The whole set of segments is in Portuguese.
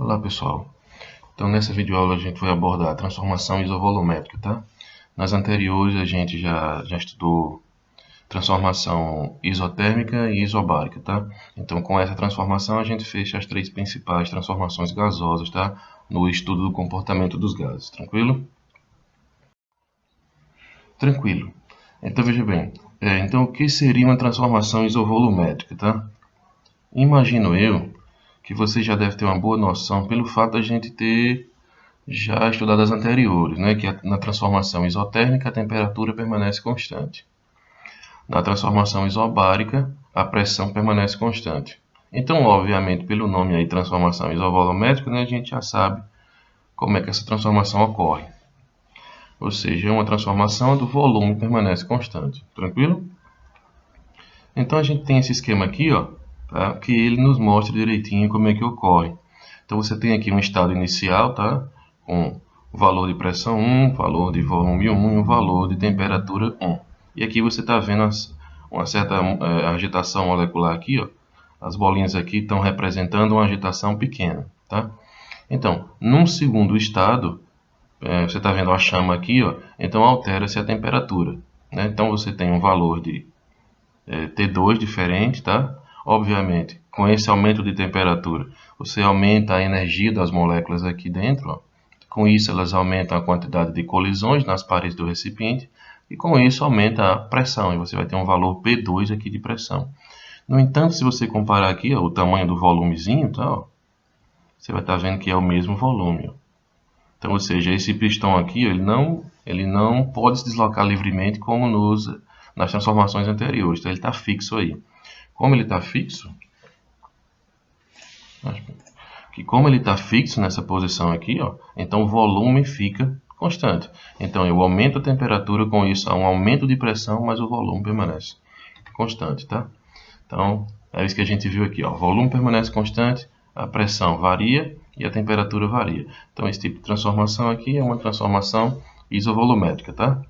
Olá pessoal, então nessa videoaula a gente vai abordar a transformação isovolumétrica, tá? Nas anteriores a gente já estudou transformação isotérmica e isobárica, tá? Então com essa transformação a gente fecha as três principais transformações gasosas, tá? No estudo do comportamento dos gases, tranquilo? Tranquilo. Então veja bem, então o que seria uma transformação isovolumétrica, tá? Imagino eu que você já deve ter uma boa noção pelo fato da gente ter já estudado as anteriores, né, que na transformação isotérmica a temperatura permanece constante. Na transformação isobárica, a pressão permanece constante. Então, obviamente, pelo nome aí, transformação isovolumétrica, né, a gente já sabe como é que essa transformação ocorre. Ou seja, é uma transformação do volume permanece constante. Tranquilo? Então, a gente tem esse esquema aqui, ó, tá, que ele nos mostra direitinho como é que ocorre. Então, você tem aqui um estado inicial, tá, com o valor de pressão 1, valor de volume 1 e o valor de temperatura 1. E aqui você está vendo uma certa agitação molecular aqui, ó. As bolinhas aqui estão representando uma agitação pequena, tá? Então, num segundo estado, você está vendo a chama aqui, ó, então altera-se a temperatura, né? Então você tem um valor de T2 diferente, tá? Obviamente, com esse aumento de temperatura, você aumenta a energia das moléculas aqui dentro, ó. Com isso, elas aumentam a quantidade de colisões nas paredes do recipiente e com isso aumenta a pressão e você vai ter um valor P2 aqui de pressão. No entanto, se você comparar aqui, ó, o tamanho do volumezinho, tá, ó, você vai estar vendo que é o mesmo volume, ó. Então, ou seja, esse pistão aqui, ó, ele não pode se deslocar livremente como nas transformações anteriores, então ele está fixo aí. Como ele está fixo, como ele está fixo nessa posição aqui, ó, então o volume fica constante. Então eu aumento a temperatura, com isso há um aumento de pressão, mas o volume permanece constante, tá? Então é isso que a gente viu aqui, ó, o volume permanece constante, a pressão varia e a temperatura varia. Então esse tipo de transformação aqui é uma transformação isovolumétrica, tá?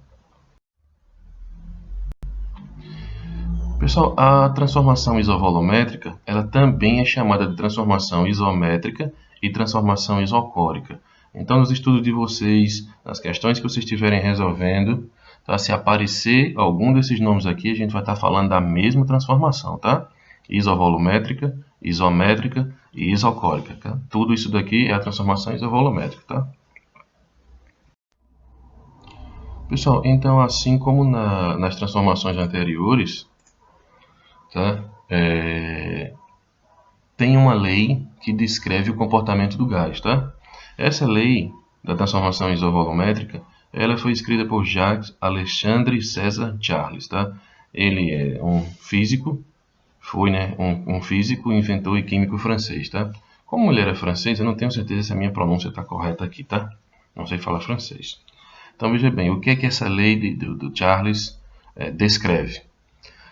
Pessoal, a transformação isovolumétrica, ela também é chamada de transformação isométrica e transformação isocórica. Então, nos estudos de vocês, nas questões que vocês estiverem resolvendo, tá? Se aparecer algum desses nomes aqui, a gente vai estar falando da mesma transformação, tá? Isovolumétrica, isométrica e isocórica, tá? Tudo isso daqui é a transformação isovolumétrica, tá? Pessoal, então assim como nas transformações anteriores, tá? Tem uma lei que descreve o comportamento do gás, tá? Essa lei da transformação isovolumétrica, ela foi escrita por Jacques Alexandre César Charles, tá? Ele é um físico, um físico, inventor e químico francês, tá? Como ele era francês, eu não tenho certeza se a minha pronúncia está correta aqui, tá? Não sei falar francês. Então veja bem, o que é que essa lei do Charles descreve?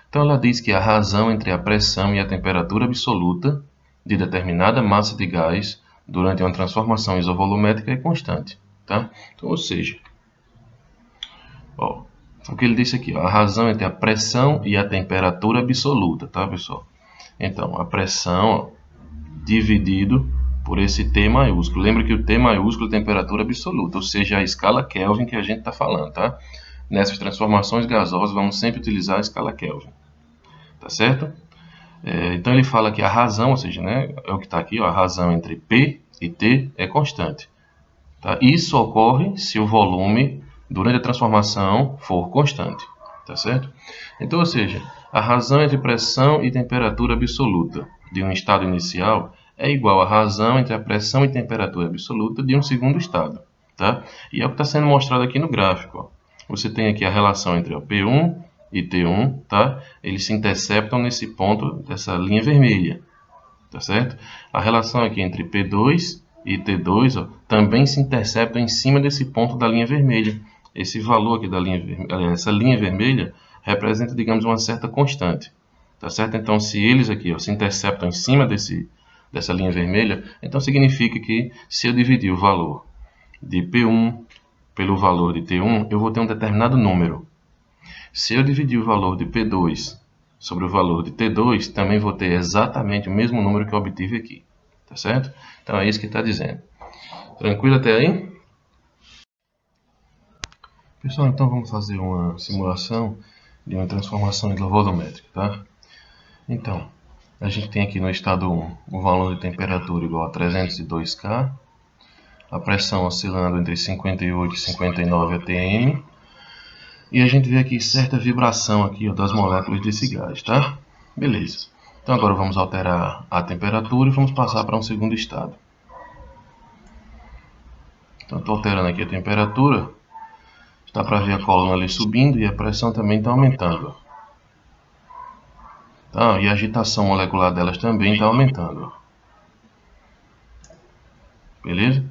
Então ela diz que a razão entre a pressão e a temperatura absoluta de determinada massa de gás durante uma transformação isovolumétrica é constante, tá? Então, ou seja, ó, o que ele disse aqui, ó, a razão entre a pressão e a temperatura absoluta, tá, pessoal? Então, a pressão, ó, dividido por esse T maiúsculo. Lembra que o T maiúsculo é temperatura absoluta, ou seja, a escala Kelvin que a gente está falando, tá? Nessas transformações gasosas, vamos sempre utilizar a escala Kelvin, tá certo? Então ele fala que a razão, ou seja, né, é o que está aqui, ó, a razão entre P e T é constante. Tá? Isso ocorre se o volume durante a transformação for constante, tá certo? Então, ou seja, a razão entre pressão e temperatura absoluta de um estado inicial é igual à razão entre a pressão e temperatura absoluta de um segundo estado, tá? E é o que está sendo mostrado aqui no gráfico, ó. Você tem aqui a relação entre o P1 e T1, tá? Eles se interceptam nesse ponto dessa linha vermelha, tá certo? A relação aqui entre P2 e T2, ó, também se interceptam em cima desse ponto da linha vermelha. Esse valor aqui da linha vermelha, essa linha vermelha representa, digamos, uma certa constante, tá certo? Então, se eles aqui, ó, se interceptam em cima dessa linha vermelha, então significa que se eu dividir o valor de P1 pelo valor de T1, eu vou ter um determinado número. Se eu dividir o valor de P2 sobre o valor de T2, também vou ter exatamente o mesmo número que eu obtive aqui, tá certo? Então é isso que está dizendo. Tranquilo até aí? Pessoal, então vamos fazer uma simulação de uma transformação hidrovolumétrica, tá? Então, a gente tem aqui no estado 1 o valor de temperatura igual a 302 K, a pressão oscilando entre 58 e 59 atm, e a gente vê aqui certa vibração aqui, ó, das moléculas desse gás, tá? Beleza. Então agora vamos alterar a temperatura e vamos passar para um segundo estado. Então estou alterando aqui a temperatura, dá para ver a coluna ali subindo e a pressão também está aumentando. Tá? E a agitação molecular delas também está aumentando. Beleza?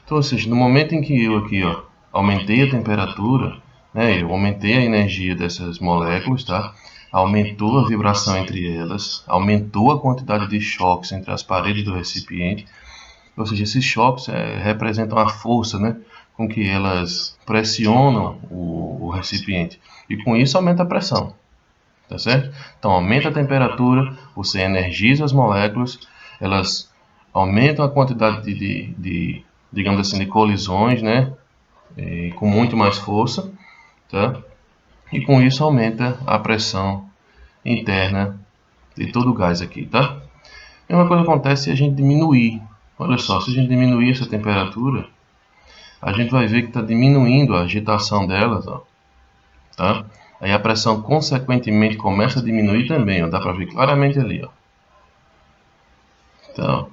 Então, ou seja, no momento em que eu aqui, ó, aumentei a temperatura, né, eu aumentei a energia dessas moléculas, tá? Aumentou a vibração entre elas, aumentou a quantidade de choques entre as paredes do recipiente, ou seja, esses choques representam a força, né, com que elas pressionam o recipiente, e com isso aumenta a pressão, tá certo? Então aumenta a temperatura, você energiza as moléculas, elas aumentam a quantidade digamos assim, de colisões, né, com muito mais força, tá? E com isso aumenta a pressão interna de todo o gás aqui, tá? A mesma coisa acontece se a gente diminuir. Olha só, se a gente diminuir essa temperatura, a gente vai ver que está diminuindo a agitação delas, ó, tá? Aí a pressão consequentemente começa a diminuir também, ó, dá para ver claramente ali, ó. Então,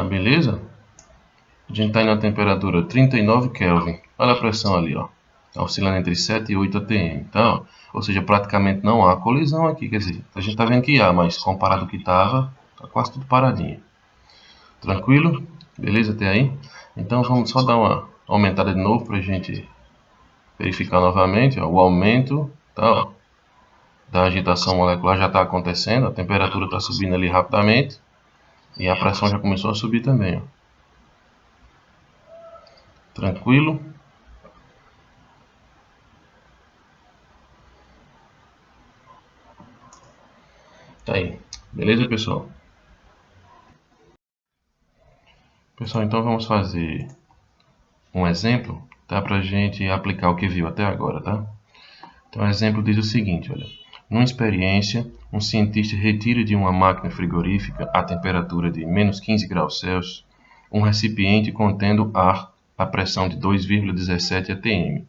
beleza? A gente está indo na temperatura 39 Kelvin. Olha a pressão ali, ó. Tá oscilando entre 7 e 8 atm. Então, ou seja, praticamente não há colisão aqui. Quer dizer, a gente está vendo que há, mas comparado ao que estava, está quase tudo paradinho. Tranquilo? Beleza até aí? Então vamos só dar uma aumentada de novo para a gente verificar novamente. Ó, o aumento, tá, ó, da agitação molecular já está acontecendo. A temperatura está subindo ali rapidamente. E a pressão já começou a subir também, ó. Tranquilo? Tá aí. Beleza, pessoal? Pessoal, então vamos fazer um exemplo, tá? Para a gente aplicar o que viu até agora, tá? Então o exemplo diz o seguinte, olha. Numa experiência, um cientista retira de uma máquina frigorífica a temperatura de menos 15 graus Celsius um recipiente contendo ar a pressão de 2,17 atm,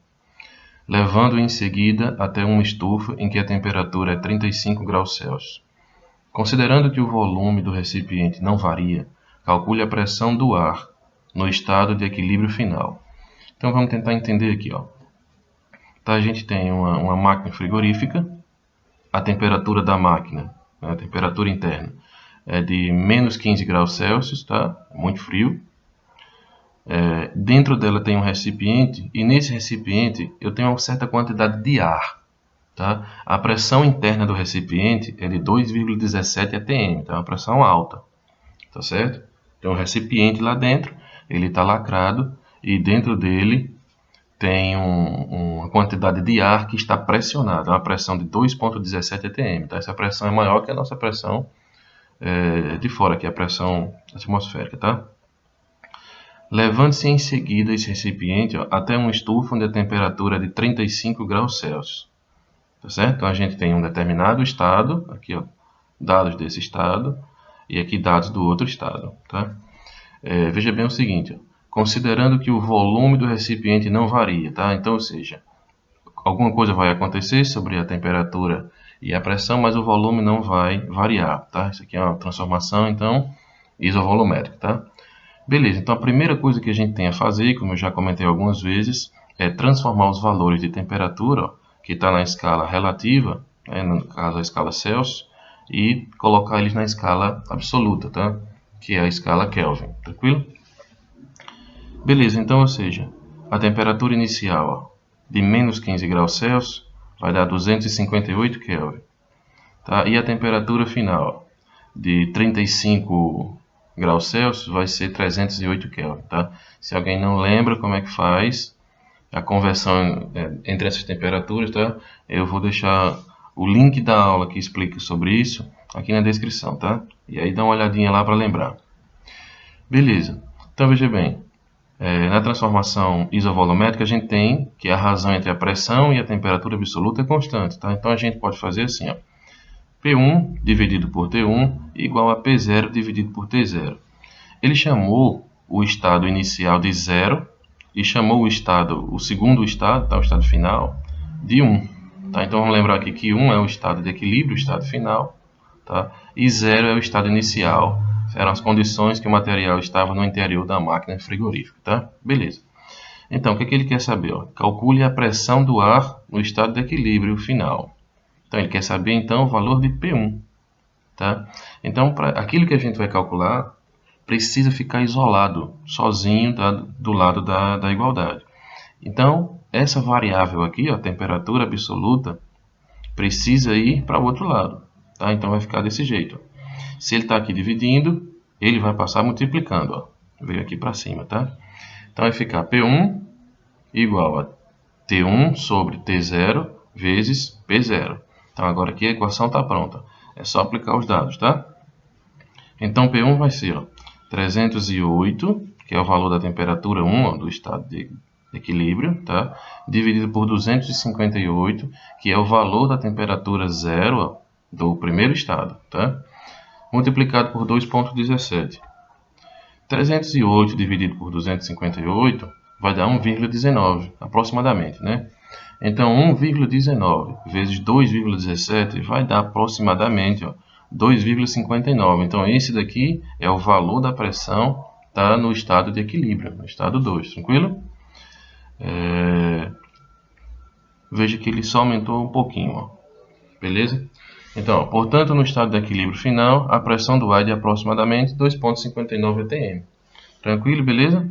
levando-o em seguida até uma estufa em que a temperatura é 35 graus Celsius. Considerando que o volume do recipiente não varia, calcule a pressão do ar no estado de equilíbrio final. Então vamos tentar entender aqui, ó. Tá, a gente tem uma máquina frigorífica, a temperatura da máquina, né, a temperatura interna, é de menos 15 graus Celsius, tá? Muito frio. Dentro dela tem um recipiente, e nesse recipiente eu tenho uma certa quantidade de ar. Tá? A pressão interna do recipiente é de 2,17 atm, então é uma pressão alta, tá certo? Tem um recipiente lá dentro, ele está lacrado e dentro dele tem uma quantidade de ar que está pressionada, uma pressão de 2,17 atm. Tá? Essa pressão é maior que a nossa pressão de fora, que é a pressão atmosférica, tá? Levante-se em seguida esse recipiente, ó, até uma estufa onde a temperatura é de 35 graus Celsius. Tá certo? Então a gente tem um determinado estado, aqui ó, dados desse estado, e aqui dados do outro estado. Tá? Veja bem o seguinte, ó, considerando que o volume do recipiente não varia, tá? Então, ou seja, alguma coisa vai acontecer sobre a temperatura e a pressão, mas o volume não vai variar. Tá? Isso aqui é uma transformação, então, isovolumétrica. Tá? Beleza, então a primeira coisa que a gente tem a fazer, como eu já comentei algumas vezes, é transformar os valores de temperatura, ó, que está na escala relativa, né, no caso a escala Celsius, e colocar eles na escala absoluta, tá? Que é a escala Kelvin, tranquilo? Beleza, então, ou seja, a temperatura inicial, ó, de menos 15 graus Celsius vai dar 258 Kelvin, tá? E a temperatura final, ó, de 35 graus Celsius vai ser 308 Kelvin, tá? Se alguém não lembra como é que faz a conversão entre essas temperaturas, tá? Eu vou deixar o link da aula que explica sobre isso aqui na descrição, tá? E aí dá uma olhadinha lá para lembrar. Beleza. Então veja bem, na transformação isovolumétrica a gente tem que a razão entre a pressão e a temperatura absoluta é constante, tá? Então a gente pode fazer assim, ó. P1 dividido por T1 igual a P0 dividido por T0. Ele chamou o estado inicial de 0 e chamou o segundo estado, tá, o estado final, de 1. Tá? Então vamos lembrar aqui que 1 é o estado de equilíbrio, o estado final, tá? E 0 é o estado inicial. Eram as condições que o material estava no interior da máquina frigorífica. Tá? Beleza. Então, o que ele quer saber? Ó? Calcule a pressão do ar no estado de equilíbrio final. Então, ele quer saber então o valor de P1. Tá? Então, para aquilo que a gente vai calcular, precisa ficar isolado, sozinho, tá? Do lado da igualdade. Então, essa variável aqui, a temperatura absoluta, precisa ir para o outro lado. Tá? Então, vai ficar desse jeito. Se ele está aqui dividindo, ele vai passar multiplicando. Ó. Veio aqui para cima. Tá? Então, vai ficar P1 igual a T1 sobre T0 vezes P0. Então, agora aqui a equação está pronta. É só aplicar os dados, tá? Então, P1 vai ser, ó, 308, que é o valor da temperatura 1, ó, do estado de equilíbrio, tá? Dividido por 258, que é o valor da temperatura 0, ó, do primeiro estado, tá? Multiplicado por 2,17. 308 dividido por 258 vai dar 1,19, aproximadamente, né? Então, 1,19 vezes 2,17 vai dar aproximadamente, ó, 2,59. Então, esse daqui é o valor da pressão, tá, no estado de equilíbrio, no estado 2, tranquilo? Veja que ele só aumentou um pouquinho, ó. Beleza? Então, ó, portanto, no estado de equilíbrio final, a pressão do ar é de aproximadamente 2,59 atm. Tranquilo, beleza?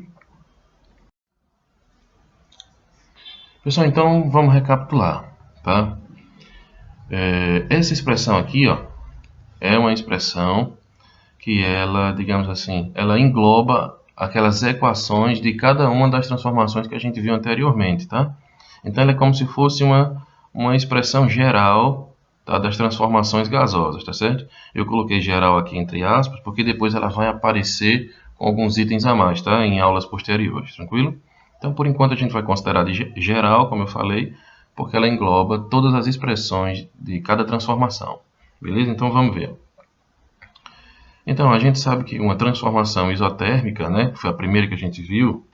Pessoal, então vamos recapitular, tá? Essa expressão aqui, ó, é uma expressão que ela, digamos assim, ela engloba aquelas equações de cada uma das transformações que a gente viu anteriormente, tá? Então ela é como se fosse uma expressão geral, tá, das transformações gasosas, tá certo? Eu coloquei geral aqui entre aspas, porque depois ela vai aparecer com alguns itens a mais, tá? Em aulas posteriores, tranquilo? Então, por enquanto, a gente vai considerar de geral, como eu falei, porque ela engloba todas as expressões de cada transformação. Beleza? Então, vamos ver. Então, a gente sabe que uma transformação isotérmica, né, que foi a primeira que a gente viu,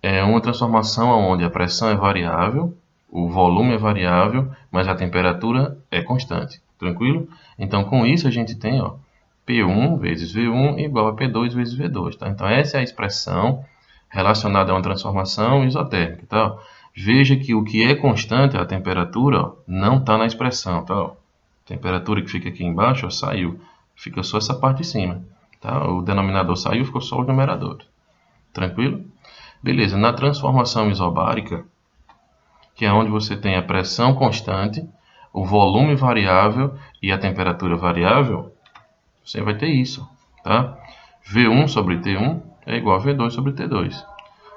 é uma transformação onde a pressão é variável, o volume é variável, mas a temperatura é constante. Tranquilo? Então, com isso, a gente tem, ó, P1 vezes V1 igual a P2 vezes V2. Tá? Então, essa é a expressão relacionada a uma transformação isotérmica. Tá? Veja que o que é constante, a temperatura, ó, não está na expressão. Tá? A temperatura que fica aqui embaixo, ó, saiu. Fica só essa parte de cima. Tá? O denominador saiu, ficou só os numeradores. Tranquilo? Beleza. Na transformação isobárica, que é onde você tem a pressão constante, o volume variável e a temperatura variável, você vai ter isso. Tá? V1 sobre T1 é igual a V2 sobre T2.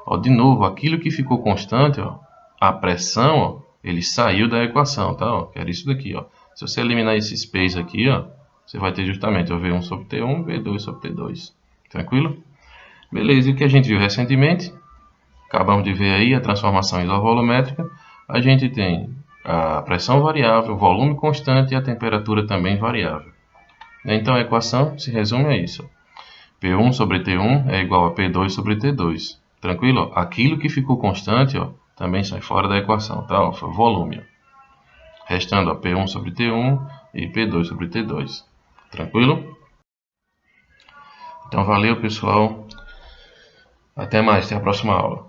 Ó, de novo, aquilo que ficou constante, ó, a pressão, ó, ele saiu da equação, tá? Ó, que era isso daqui, ó. Se você eliminar esse space aqui, ó, você vai ter justamente o V1 sobre T1 e V2 sobre T2. Tranquilo? Beleza, e o que a gente viu recentemente, acabamos de ver aí a transformação isovolumétrica, a gente tem a pressão variável, o volume constante e a temperatura também variável. Então a equação se resume a isso. P1 sobre T1 é igual a P2 sobre T2. Tranquilo? Aquilo que ficou constante, ó, também sai fora da equação, tá? Ó, foi o volume. Ó. Restando, ó, P1 sobre T1 e P2 sobre T2. Tranquilo? Então valeu, pessoal. Até mais, até a próxima aula.